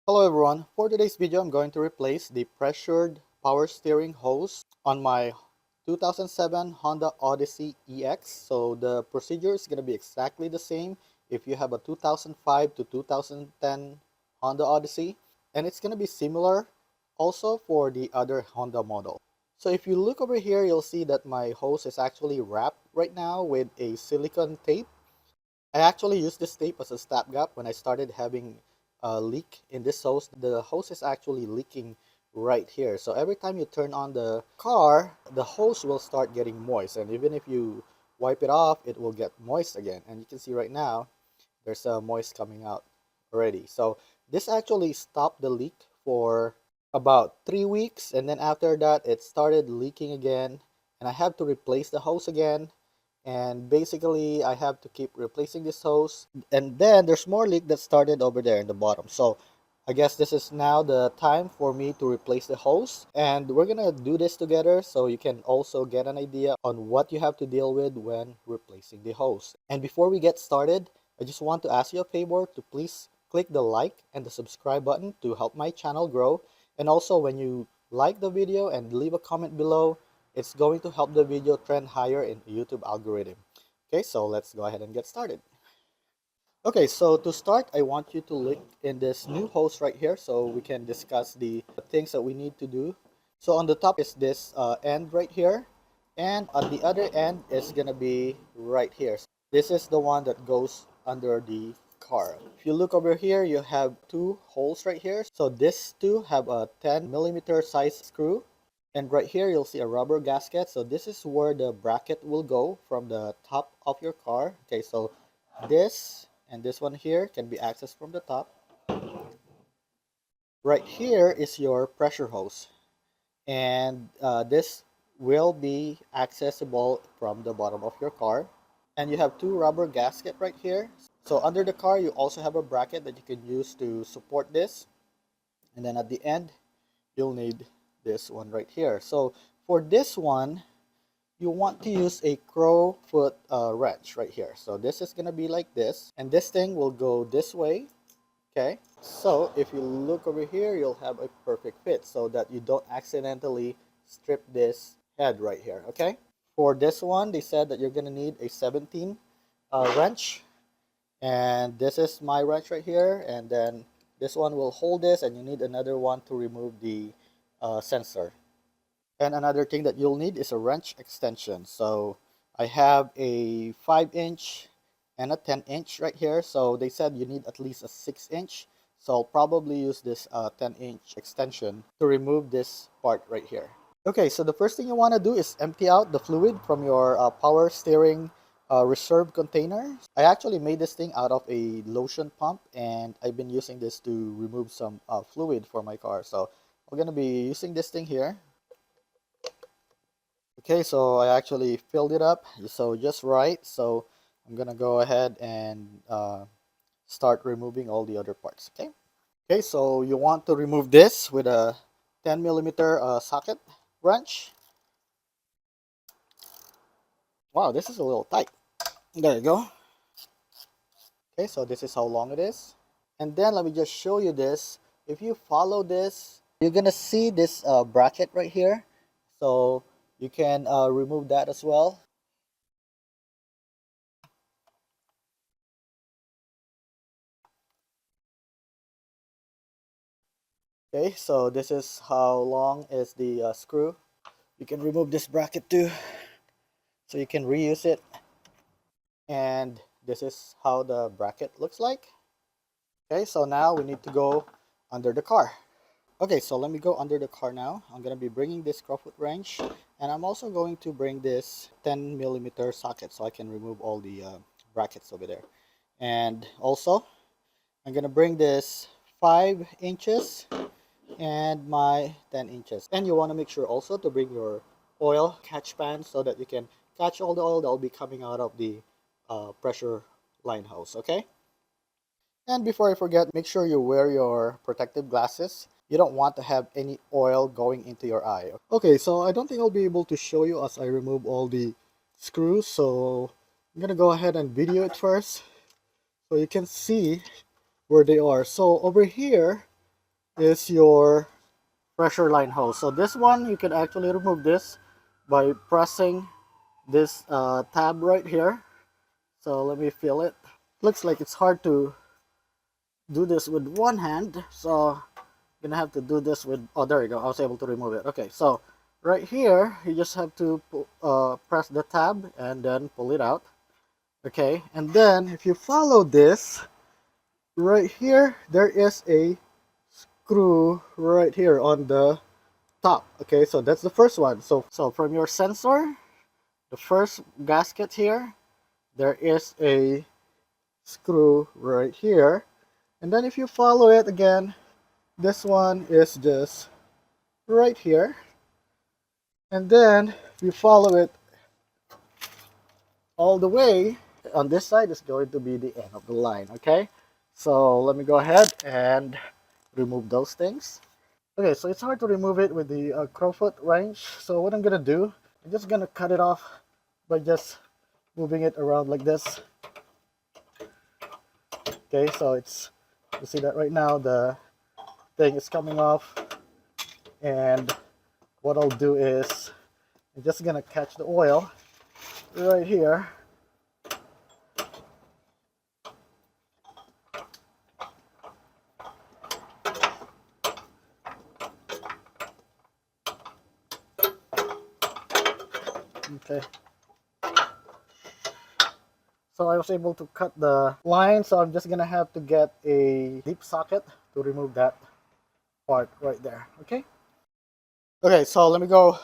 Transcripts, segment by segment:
Hello everyone, for today's video I'm going to replace the pressured power steering hose on my 2007 Honda Odyssey EX. So the procedure is going to be exactly the same if you have a 2005 to 2010 Honda Odyssey, and it's going to be similar also for the other Honda model. So if you look over here, you'll see that my hose is actually wrapped right now with a silicone tape. I actually used this tape as a stopgap when I started having a leak in this hose. The hose is actually leaking right here. So every time you turn on the car, the hose will start getting moist. And even if you wipe it off, it will get moist again. And you can see right now, there's a moist coming out already. So this actually stopped the leak for about 3 weeks. And then after that, it started leaking again. And I have to replace the hose again, and basically I have to keep replacing this hose, and then there's more leak that started over there in the bottom. So I guess this is now the time for me to replace the hose, and we're gonna do this together so you can also get an idea on what you have to deal with when replacing the hose. And before we get started, I just want to ask you a favor to please click the like and the subscribe button to help my channel grow. And also, when you like the video and leave a comment below, it's going to help the video trend higher in the YouTube algorithm. Okay, so let's go ahead and get started. Okay, so to start, I want you to look in this new hose right here so we can discuss the things that we need to do. So on the top is this end right here, and on the other end is gonna be right here. This is the one that goes under the car. If you look over here, you have two holes right here. So these two have a 10mm size screw. And right here, you'll see a rubber gasket. So this is where the bracket will go from the top of your car. Okay, so this and this one here can be accessed from the top. Right here is your pressure hose. And this will be accessible from the bottom of your car. And you have two rubber gasket right here. So under the car, you also have a bracket that you can use to support this. And then at the end, you'll need this one right here. So for this one, you want to use a crow foot wrench right here. So this is going to be like this, and this thing will go this way. Okay, so if you look over here, you'll have a perfect fit so that you don't accidentally strip this head right here. Okay, for this one, they said that you're going to need a 17 wrench, and this is my wrench right here, and then this one will hold this, and you need another one to remove the sensor. And another thing that you'll need is a wrench extension. So I have a 5-inch and a 10-inch right here. So they said you need at least a 6-inch. So I'll probably use this 10-inch extension to remove this part right here. Okay, so the first thing you want to do is empty out the fluid from your power steering reserve container. I actually made this thing out of a lotion pump, and I've been using this to remove some fluid for my car. So we're going to be using this thing here. Okay, so I actually filled it up, so just right. So I'm gonna go ahead and start removing all the other parts. Okay, so you want to remove this with a 10mm socket wrench. Wow, this is a little tight. There you go. Okay, so this is how long it is. And then let me just show you this. If you follow this, you're gonna see this bracket right here. So you can remove that as well. Okay, so this is how long is the screw. You can remove this bracket too, so you can reuse it. And this is how the bracket looks like. Okay, so now we need to go under the car. Okay, so let me go under the car now. I'm going to be bringing this crowfoot wrench, and I'm also going to bring this 10mm socket so I can remove all the brackets over there. And also, I'm going to bring this 5 inches and my 10 inches. And you want to make sure also to bring your oil catch pan so that you can catch all the oil that will be coming out of the pressure line hose. Okay, and before I forget, make sure you wear your protective glasses. You don't want to have any oil going into your eye. Okay, so I don't think I'll be able to show you as I remove all the screws, so I'm gonna go ahead and video it first so you can see where they are. So over here, is your pressure line hose. So this one, you can actually remove this by pressing this tab right here. So let me feel it. Looks like it's hard to do this with one hand, so I'm gonna have to do this with, oh, there you go, I was able to remove it. Okay, so right here you just have to press the tab and then pull it out. Okay, and then if you follow this right here, there is a screw right here on the top. Okay, so that's the first one. So from your sensor, the first gasket here, there is a screw right here, and then if you follow it again, this one is just right here, and then if you follow it all the way, on this side is going to be the end of the line. Okay, so let me go ahead and remove those things. Okay, so it's hard to remove it with the crowfoot wrench, so what I'm gonna do, I'm just gonna cut it off by just moving it around like this. Okay, so it's, you see that right now the thing is coming off, and what I'll do is I'm just gonna catch the oil right here. Okay, so I was able to cut the line, so I'm just gonna have to get a deep socket to remove that part right there. Okay, okay, so let me go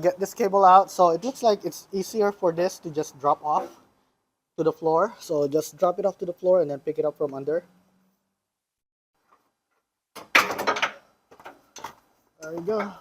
get this cable out. So it looks like it's easier for this to just drop off to the floor, so just drop it off to the floor and then pick it up from under. There you go.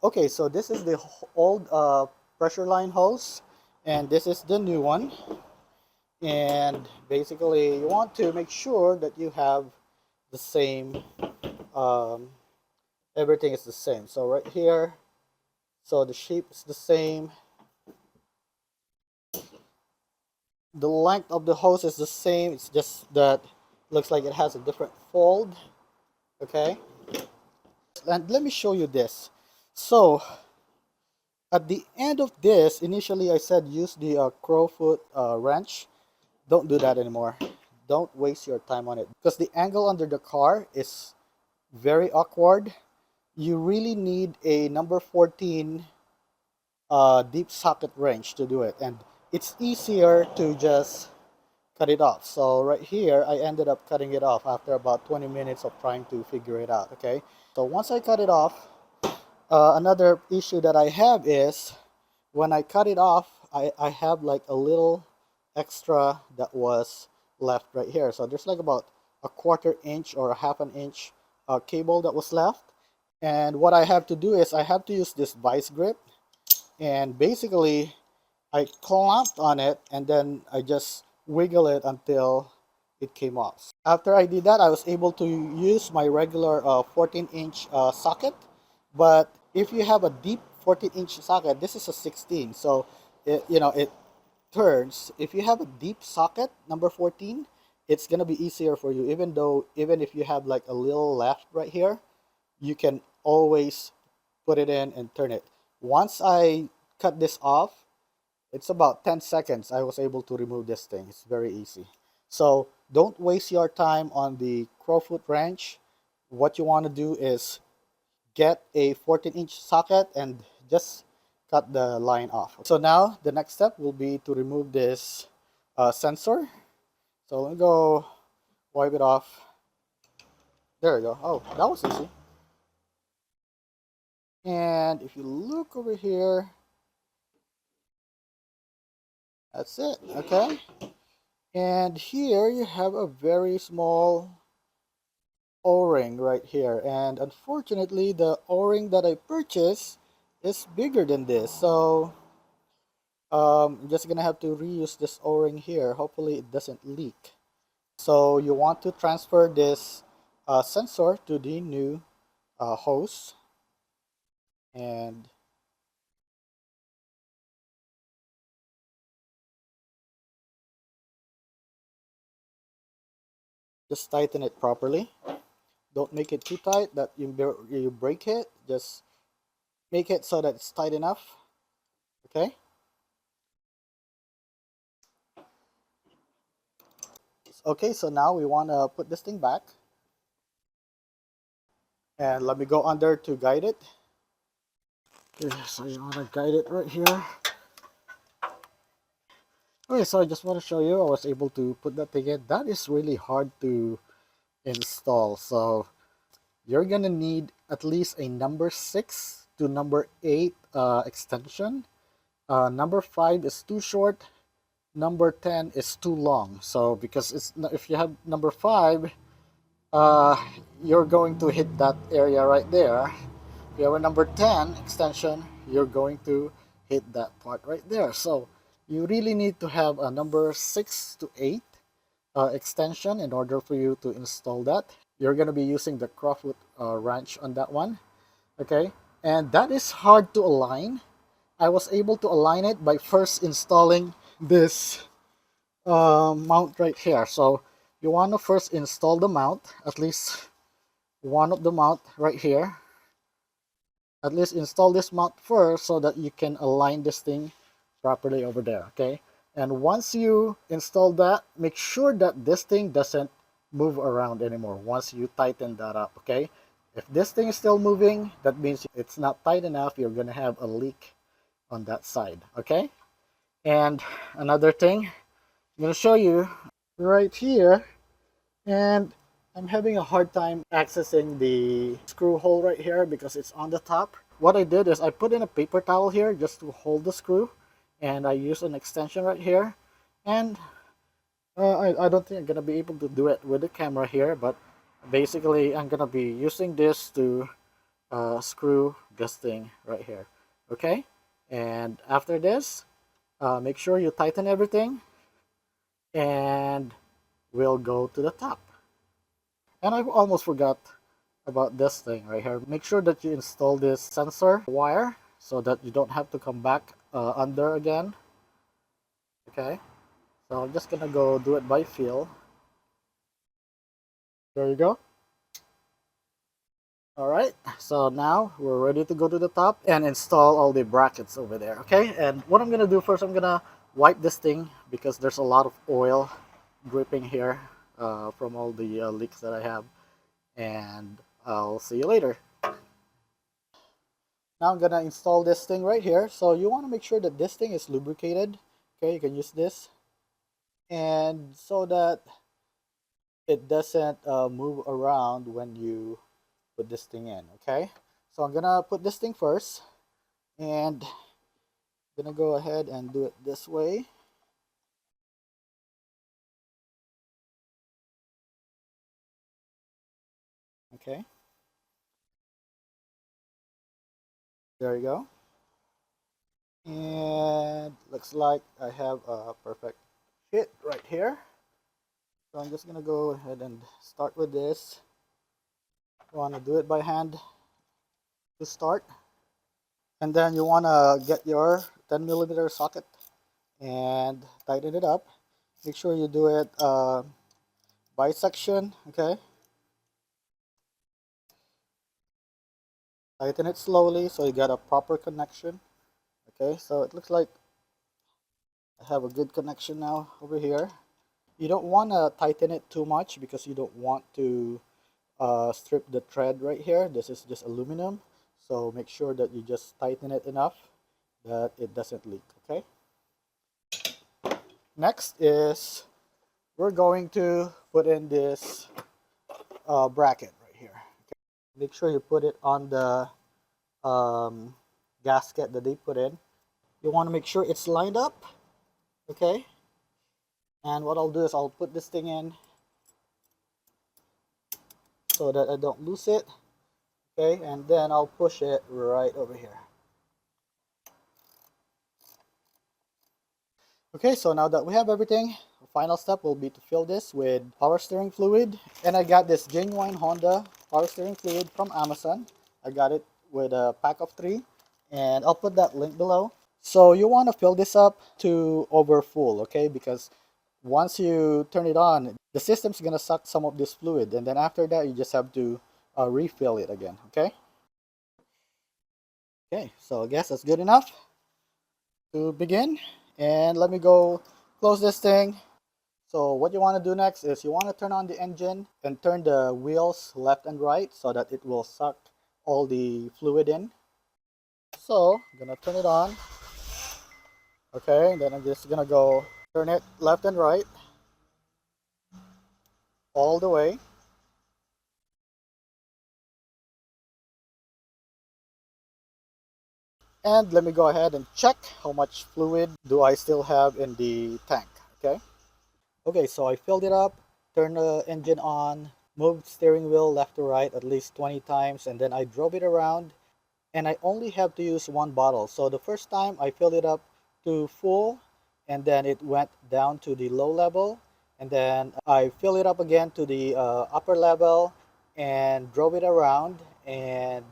Okay, so this is the old pressure line hose, and this is the new one. And basically you want to make sure that you have the same, um, everything is the same. So right here, so the shape is the same, the length of the hose is the same, it's just that looks like it has a different fold. Okay, and let me show you this. So at the end of this, initially I said use the crowfoot wrench. Don't do that anymore. Don't waste your time on it because the angle under the car is very awkward. You really need a number 14 deep socket wrench to do it, and it's easier to just cut it off. So right here I ended up cutting it off after about 20 minutes of trying to figure it out. Okay, so once I cut it off, another issue that I have is when I cut it off, I have like a little extra that was left right here. So there's like about a 1/4 inch or a 1/2 inch cable that was left. And what I have to do is I have to use this vice grip, and basically I clamped on it and then I just wiggle it until it came off. After I did that, I was able to use my regular 14-inch socket. But if you have a deep 14-inch socket, this is a 16, so it turns. If you have a deep socket, number 14, it's gonna be easier for you. Even if you have like a little left right here, you can always put it in and turn it. Once I cut this off, it's about 10 seconds. I was able to remove this thing. It's very easy. So don't waste your time on the crowfoot wrench. What you want to do is get a 14-inch socket and just cut the line off. So now the next step will be to remove this sensor. So let me go wipe it off. There we go. Oh, that was easy. And if you look over here, that's it. Okay. And here you have a very small O-ring right here, and unfortunately the O-ring that I purchased is bigger than this, so I'm just gonna have to reuse this O-ring here. Hopefully it doesn't leak. So you want to transfer this sensor to the new hose, and Just tighten it properly. Don't make it too tight that you break it. Just make it so that it's tight enough. Okay. Okay, so now we want to put this thing back. And let me go under to guide it. Okay, so you want to guide it right here. Okay, so I just want to show you I was able to put that thing in. That is really hard to install. So you're going to need at least a number 6 to number 8 extension. Number 5 is too short. Number 10 is too long. So because it's if you have number 5, uh, you're going to hit that area right there. If you have a number 10 extension, you're going to hit that part right there. So you really need to have a number 6 to 8 extension in order for you to install that. You're going to be using the Crawford wrench on that one. Okay, and that is hard to align. I was able to align it by first installing this mount right here. So you want to first install the mount, at least one of the mount right here. At least install this mount first so that you can align this thing properly over there. Okay, and once you install that, make sure that this thing doesn't move around anymore once you tighten that up. Okay, if this thing is still moving, that means it's not tight enough. You're gonna have a leak on that side. Okay, and another thing I'm gonna show you right here, and I'm having a hard time accessing the screw hole right here because it's on the top. What I did is I put in a paper towel here just to hold the screw, and I use an extension right here, and I don't think I'm gonna be able to do it with the camera here, but basically I'm gonna be using this to screw this thing right here. Okay, and after this, make sure you tighten everything, and we'll go to the top. And I almost forgot about this thing right here. Make sure that you install this sensor wire so that you don't have to come back under again. Okay, so I'm just gonna go do it by feel. There you go. Alright, so now we're ready to go to the top and install all the brackets over there. Okay, and what I'm gonna do first, I'm gonna wipe this thing because there's a lot of oil dripping here from all the leaks that I have, and I'll see you later. Now I'm gonna install this thing right here. So you want to make sure that this thing is lubricated. Okay, you can use this, and so that it doesn't move around when you put this thing in. Okay, so I'm gonna put this thing first, and I'm gonna go ahead and do it this way. Okay, there you go. And looks like I have a perfect fit right here. So I'm just gonna go ahead and start with this. You want to do it by hand to start, and then you want to get your 10mm socket and tighten it up. Make sure you do it bisection. Okay, tighten it slowly so you get a proper connection. Okay, so it looks like I have a good connection now over here. You don't want to tighten it too much because you don't want to strip the thread right here. This is just aluminum, so make sure that you just tighten it enough that it doesn't leak. Okay, next is we're going to put in this bracket right here. Okay, make sure you put it on the gasket that they put in. You want to make sure it's lined up. Okay, and what I'll do is I'll put this thing in so that I don't lose it. Okay, and then I'll push it right over here. Okay, so now that we have everything, the final step will be to fill this with power steering fluid. And I got this genuine Honda power steering fluid from Amazon. I got it with a pack of 3, and I'll put that link below. So you want to fill this up to over full, okay? Because Once you turn it on, the system's gonna suck some of this fluid, and then after that you just have to refill it again. Okay, so I guess that's good enough to begin. And let me go close this thing. So what you want to do next is you want to turn on the engine and turn the wheels left and right so that it will suck all the fluid in. So I'm gonna turn it on. Okay, then I'm just gonna go turn it left and right all the way. And let me go ahead and check how much fluid do I still have in the tank. Okay, so I filled it up, turned the engine on, moved steering wheel left to right at least 20 times, and then I drove it around, and I only have to use one bottle. So the first time I filled it up to full, and then it went down to the low level, and then I filled it up again to the upper level and drove it around, and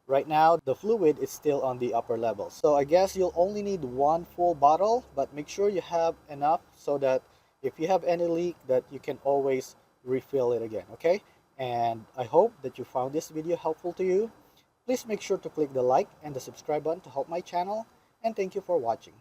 right now the fluid is still on the upper level. So I guess you'll only need one full bottle, but make sure you have enough so that if you have any leak that you can always refill it again. And I hope that you found this video helpful to you. Please make sure to click the like and the subscribe button to help my channel, and thank you for watching.